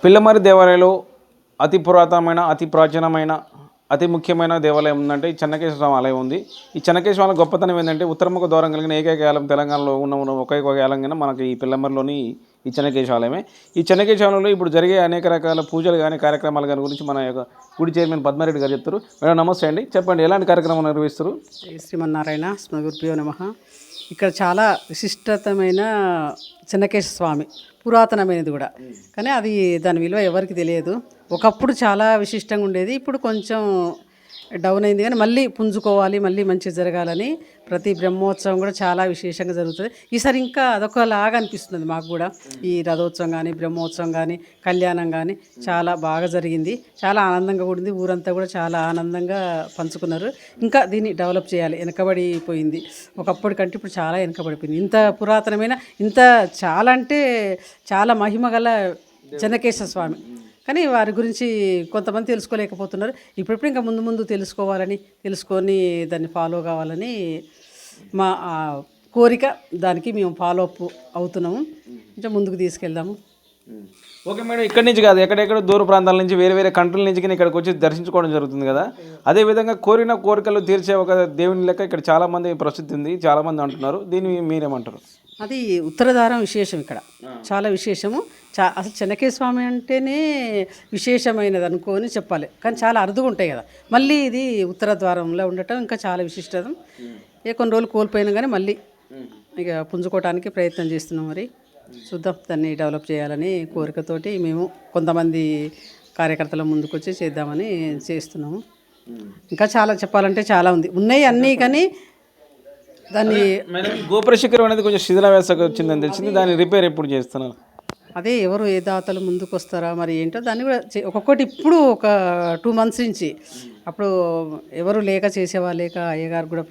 పిల్లమర్రి దేవాలయంలో అతి పురాతనమైన అతి ప్రాచీనమైన అతి ముఖ్యమైన దేవాలయం ఉందంటే ఈ చెన్నకేశ్వర స్వామి ఆలయం ఉంది. ఈ చెన్నకేశ్వర స్వామి గొప్పతనం ఏంటంటే ఉత్తరముఖ ద్వారం కలిగిన ఏకైక ఆలయం తెలంగాణలో ఉన్న ఒకే ఒక ఆలయం కింద మనకి ఈ పిల్లమర్రిలోని ఈ చెన్నకేశ్వర ఆలయమే. ఈ చెన్నకేశ్వర ఆలయంలో ఇప్పుడు జరిగే అనేక రకాల పూజలు కానీ కార్యక్రమాలు కానీ గురించి మన యొక్క గుడి చైర్మన్ పద్మారెడ్డి గారు చెప్తారు. మేడం నమస్తే అండి, చెప్పండి ఎలాంటి కార్యక్రమాలు నిర్వహిస్తారు? శ్రీమన్నారాయణ స్మృగురుభ్యో నమః. ఇక్కడ చాలా విశిష్టతమైన చెన్నకేశ్వర స్వామి, పురాతనమైనది కూడా, కానీ అది దాని విలువ ఎవరికి తెలియదు. ఒకప్పుడు చాలా విశిష్టంగా ఉండేది, ఇప్పుడు కొంచెం డౌన్ అయింది, కానీ మళ్ళీ పుంజుకోవాలి, మళ్ళీ మంచిగా జరగాలని ప్రతి బ్రహ్మోత్సవం కూడా చాలా విశేషంగా జరుగుతుంది. ఈసారి ఇంకా అదొకలాగా అనిపిస్తుంది మాకు కూడా. ఈ రథోత్సవం కానీ బ్రహ్మోత్సవం కానీ కళ్యాణం కానీ చాలా బాగా జరిగింది, చాలా ఆనందంగా కూడింది. ఊరంతా కూడా చాలా ఆనందంగా పంచుకున్నారు. ఇంకా దీన్ని డెవలప్ చేయాలి, వెనకబడిపోయింది ఒకప్పటికంటే ఇప్పుడు చాలా వెనకబడిపోయింది. ఇంత పురాతనమైన ఇంత చాలా అంటే చాలా మహిమ గల చెన్నకేశ్వర స్వామి, కానీ వారి గురించి కొంతమంది తెలుసుకోలేకపోతున్నారు. ఇప్పుడిప్పుడు ఇంకా ముందు ముందు తెలుసుకొని దాన్ని ఫాలో కావాలని మా కోరిక. దానికి మేము ఫాలో అప్ అవుతున్నాము, కొంచెం ముందుకు తీసుకెళ్దాము. ఓకే మేడం, ఇక్కడి నుంచి కాదు ఎక్కడెక్కడ దూర ప్రాంతాల నుంచి వేరే వేరే కంట్రీల నుంచి కానీ ఇక్కడికి వచ్చి దర్శించుకోవడం జరుగుతుంది కదా. అదేవిధంగా కోరిన కోరికలు తీర్చే ఒక దేవుని లెక్క ఇక్కడ చాలామంది ప్రసిద్ధి ఉంది, చాలామంది అంటున్నారు. దీన్ని మీరేమంటారు? అది ఉత్తరద్వారం విశేషం, ఇక్కడ చాలా విశేషము. అసలు చెన్నకేశ్వర స్వామి అంటేనే విశేషమైనది అనుకోని చెప్పాలి, కానీ చాలా అరుదుగా ఉంటాయి కదా. మళ్ళీ ఇది ఉత్తర ద్వారంలో ఉండటం ఇంకా చాలా విశిష్టత. కొన్ని రోజులు కోల్పోయినా కానీ మళ్ళీ ఇక పుంజుకోవడానికి ప్రయత్నం చేస్తున్నాం. మరి చూద్దాం, దాన్ని డెవలప్ చేయాలని కోరికతోటి మేము కొంతమంది కార్యకర్తల ముందుకు వచ్చి చేద్దామని చేస్తున్నాము. ఇంకా చాలా చెప్పాలంటే చాలా ఉన్నాయి అన్నీ, కానీ దాన్ని గోపుర శిఖరం అనేది కొంచెం శిథిలావస్థకు వచ్చిందని తెలిసింది. దాన్ని రిపేర్ ఎప్పుడు చేస్తున్నారు? అదే ఎవరు ఏ దాతలు ముందుకు వస్తారా మరి ఏంటో దాన్ని కూడా ఒక్కొక్కటి. ఇప్పుడు ఒక 2 months నుంచి అప్పుడు ఎవరు లేక చేసేవాళ్ళు లేక, అయ్యగారు కూడా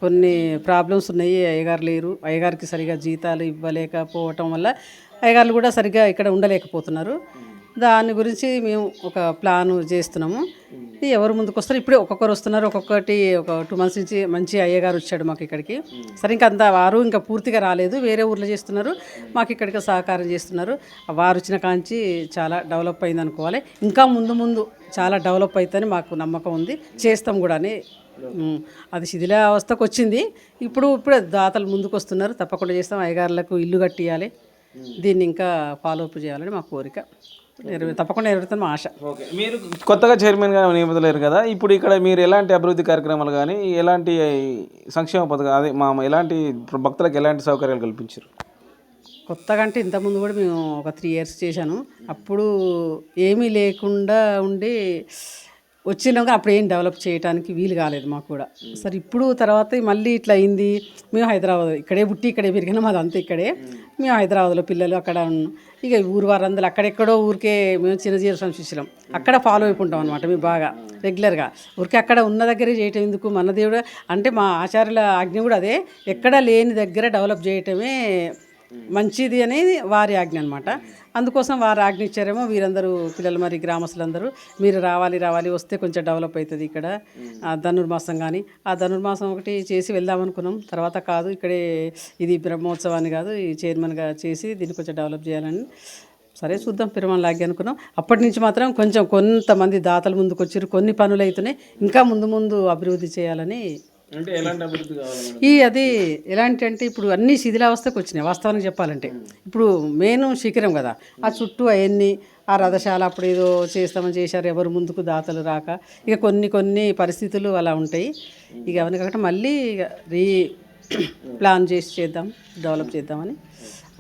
కొన్ని ప్రాబ్లమ్స్ ఉన్నాయి. అయ్యగారు లేరు, అయ్యగారికి సరిగా జీతాలు ఇవ్వలేకపోవటం వల్ల అయ్యగారులు కూడా సరిగ్గా ఇక్కడ ఉండలేకపోతున్నారు. దాని గురించి మేము ఒక ప్లాన్ చేస్తున్నాము. ఎవరు ముందుకు వస్తారు, ఇప్పుడే ఒక్కొక్కరు వస్తున్నారు. ఒక్కొక్కటి ఒక 2 months నుంచి మంచి అయ్యగారు వచ్చాడు మాకు ఇక్కడికి. సరే, ఇంకా అంత వారు ఇంకా పూర్తిగా రాలేదు, వేరే ఊర్లో చేస్తున్నారు, మాకు ఇక్కడికి సహకారం చేస్తున్నారు. వారు వచ్చిన కాంచి చాలా డెవలప్ అయింది అనుకోవాలి. ఇంకా ముందు చాలా డెవలప్ అవుతుందని మాకు నమ్మకం ఉంది, చేస్తాం కూడా అని. అది శిథిలావస్థకు వచ్చింది, ఇప్పుడే దాతలు ముందుకు వస్తున్నారు. తప్పకుండా చేస్తాం. అయ్యగారులకు ఇల్లు కట్టియాలి, దీన్ని ఇంకా ఫాలో అప్ చేయాలని మా కోరిక. తప్పకుండా నెరవేరుతాం మా ఆశ. ఓకే, మీరు కొత్తగా చైర్మన్గా నియమితులేరు కదా, ఇప్పుడు ఇక్కడ మీరు ఎలాంటి అభివృద్ధి కార్యక్రమాలు కానీ ఎలాంటి సంక్షేమ పథకాలు అదే ఎలాంటి భక్తులకు ఎలాంటి సౌకర్యాలు కల్పించారు? కొత్తగా అంటే ఇంతకుముందు కూడా మేము ఒక 3 years చేశాను. అప్పుడు ఏమీ లేకుండా ఉండి వచ్చినాక అప్పుడు ఏం డెవలప్ చేయడానికి వీలు కాలేదు మాకు కూడా. సరే, ఇప్పుడు తర్వాత మళ్ళీ ఇట్లా అయింది. మేము హైదరాబాద్ ఇక్కడే పుట్టి ఇక్కడే పెరిగినాం, మాది అంతా ఇక్కడే. మేము హైదరాబాద్లో పిల్లలు అక్కడ ఉన్నాం. ఇక ఊరు వారందరూ అక్కడెక్కడో ఊరికే మేము చిన్నజీర సంశించడం అక్కడ ఫాలో అయిపోంటాం అనమాట. మేము బాగా రెగ్యులర్గా ఊరికే అక్కడ ఉన్న దగ్గరే చేయటం ఎందుకు, మన దేవుడు అంటే మా ఆచార్యుల ఆజ్ఞ కూడా అదే, ఎక్కడ లేని దగ్గర డెవలప్ చేయటమే మంచిది అనేది వారి ఆజ్ఞ అనమాట. అందుకోసం వారు ఆజ్ఞ ఇచ్చారేమో. వీరందరూ పిల్లలు మరి గ్రామస్తులందరూ మీరు రావాలి వస్తే కొంచెం డెవలప్ అవుతుంది ఇక్కడ. ధనుర్మాసం కానీ ఆ ధనుర్మాసం ఒకటి చేసి వెళ్దామనుకున్నాం. తర్వాత కాదు, ఇక్కడే ఇది బ్రహ్మోత్సవాన్ని కాదు, ఈ చైర్మన్గా చేసి దీన్ని కొంచెం డెవలప్ చేయాలని సరే చూద్దాం పిరమని లాగి అనుకున్నాం. అప్పటి నుంచి మాత్రం కొంతమంది దాతలు ముందుకు వచ్చారు, కొన్ని పనులు అవుతున్నాయి. ఇంకా ముందు అభివృద్ధి చేయాలని. అంటే ఎలాంటి అభివృద్ధి కావాలి? అది ఎలాంటి అంటే ఇప్పుడు అన్నీ శిథిలావస్థకు వచ్చినాయి వాస్తవానికి చెప్పాలంటే. ఇప్పుడు మెయిన్ శిఖరం కదా, ఆ చుట్టూ అవన్నీ ఆ రథశాల అప్పుడు ఏదో చేశారు, ఎవరు ముందుకు దాతలు రాక ఇక కొన్ని పరిస్థితులు అలా ఉంటాయి. ఇక అవన్నీ కాకుండా మళ్ళీ ప్లాన్ చేసి డెవలప్ చేద్దామని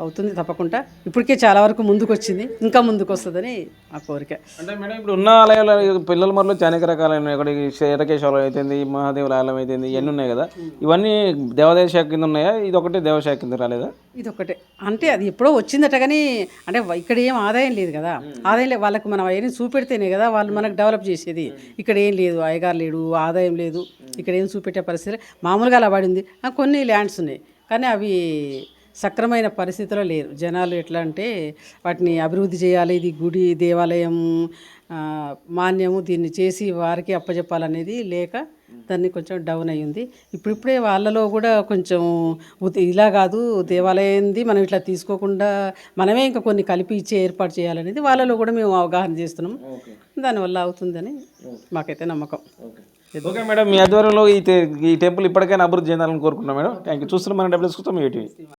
అవుతుంది. తప్పకుండా ఇప్పటికే చాలా వరకు ముందుకు వచ్చింది, ఇంకా ముందుకు వస్తుందని ఆ కోరిక. అంటే మేడం, ఇప్పుడు ఉన్న ఆలయాలు పిల్లల మరలో అనేక రకాలైన ఇక్కడ శేరకేశ్వరం అయితేంది, మహాదేవుల ఆలయం అయితేంది, ఇవన్నీ ఉన్నాయి కదా. ఇవన్నీ దేవాదాయ శాఖ కింద ఉన్నాయా? ఇది ఒకటే దేవశాఖ కింద రాలేదా? ఇది ఒకటే అంటే అది ఎప్పుడో వచ్చిందట, కానీ అంటే ఇక్కడ ఏం ఆదాయం లేదు కదా. ఆదాయం లేదు వాళ్ళకి, మనం అవన్నీ చూపెడితేనే కదా వాళ్ళు మనకు డెవలప్ చేసేది. ఇక్కడ ఏం లేదు, అయ్యగారు లేడు, ఆదాయం లేదు, ఇక్కడ ఏం చూపెట్టే పరిస్థితి మామూలుగా అలా పడింది. కొన్ని ల్యాండ్స్ ఉన్నాయి, కానీ అవి సక్రమైన పరిస్థితిలో లేరు. జనాలు ఎట్లా అంటే వాటిని అభివృద్ధి చేయాలి, ఇది గుడి దేవాలయం మాన్యము, దీన్ని చేసి వారికి అప్పచెప్పాలనేది లేక దాన్ని కొంచెం డౌన్ అయ్యింది. ఇప్పుడిప్పుడే వాళ్ళలో కూడా కొంచెం ఇలా కాదు దేవాలయంది మనం ఇట్లా తీసుకోకుండా మనమే ఇంకా కొన్ని కలిపి ఇచ్చి ఏర్పాటు చేయాలనేది వాళ్ళలో కూడా మేము అవగాహన చేస్తున్నాం. దానివల్ల అవుతుందని మాకైతే నమ్మకం. ఓకే మేడం, మీ ఆధ్వర్యంలో ఈ టెంపుల్ ఇప్పటికైనా అభివృద్ధి చెందాలని కోరుకుంటున్నాం మేడం. Thank you. చూస్తున్నాం మనం డబ్బులు తీసుకుంటాం.